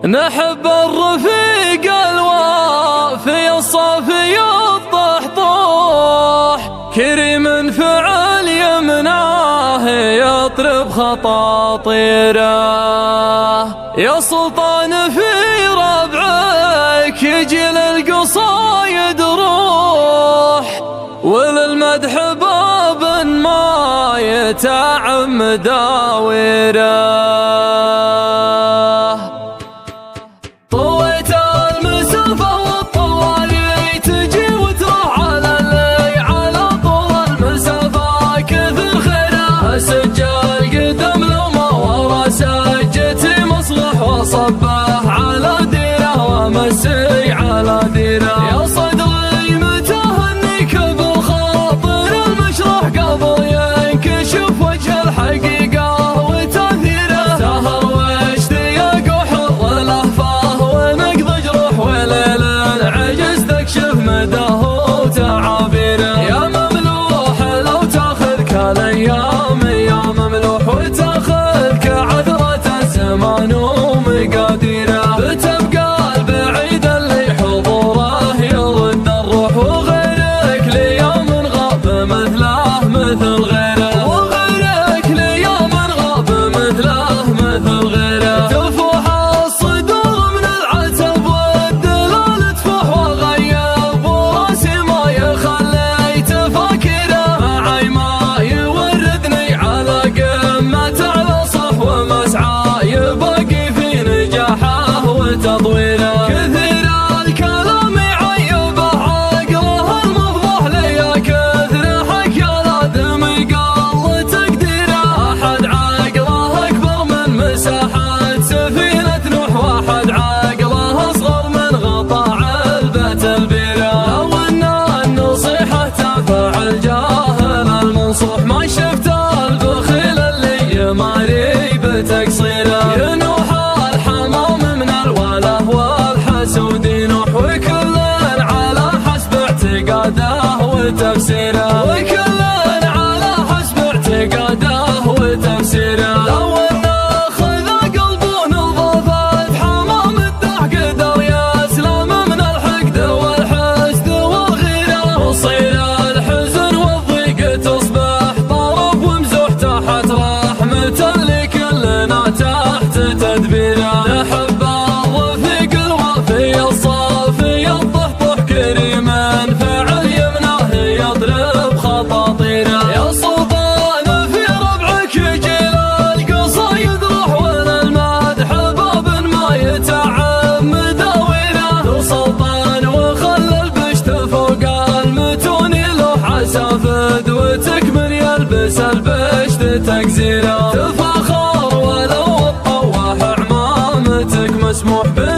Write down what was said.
نحب الرفيق الوافي الصافي الضحضوح، كريم فعل يمناه يطرب خطاطيره. يا سلطان في ربعك يجي للقصايد روح، وللمدح باب ما يتعم داوره. طويت المسافة والطوالي تجي وتروح على اللي على طول المسافة كثر خيره. سجل قدم لو ما ورا سجتي مصلح وصبح على ديره ومسي على ديره. يا صدري متهنيك بالخاطر المشروح قبل ينكشف وجه الحقيقة وتأثيره. سهر واشتياق وحر الأهفاه ونقض جروح وليل العجز تكشف مداه وتعابيره. يا مملوح لو تاخذك الأيام يا مملوح وتاخذك عذرة الزمان ومقاديره. بتبقى البعيد اللي حضوره يرد الروح، وغيرك ليوم غاب مثله مثل غيره، وغيرك ليوم غاب مثله مثل غيره. تفوح الصدور من العتب والدلال تفوح وغيب وراسي ما يخلي تفكيره. معي ما يوردني على قمة على صحو مسعى يبقي في نجاحه وتطويره. كثير الكلام يعيبه عقله المفضوح ليا كثر حكي الادمي قل تقديره. احد عقله اكبر من مساحة سفينة نوح، واحد عقله اصغر من غطاء علبة البيره. لو ان النصيحة تنفع الجاهل المنصوح ما شفت البخيل اللي يماري بتقصيره. ينوح الحمام من الوله والحسود ينوح، وكل على حسب اعتقاده وتفسيره، وكل على حسب اعتقاده وتفسيره. لو ان خذ قلبه نظافة حمام الدح قدر يسلم من الحقد والحسد والغيره. وصير الحزن والضيق تصبح طرف ومزوح تحت رحمة اللي كلنا تحت تدبيره. نحب الرفيق الوافي الصافي الضحضح كريم فعل يمناه يضرب خطاطيره. يا سلطان في ربعك يجي للقصايد روح، وللمدح باب ما يتعم داويره. لو سلطان وخلى البشت فوق المتون يلوح عسافد وتكمل يلبس البشت تكزيره. تفاخر ولو الطواح عمامتك مسموح به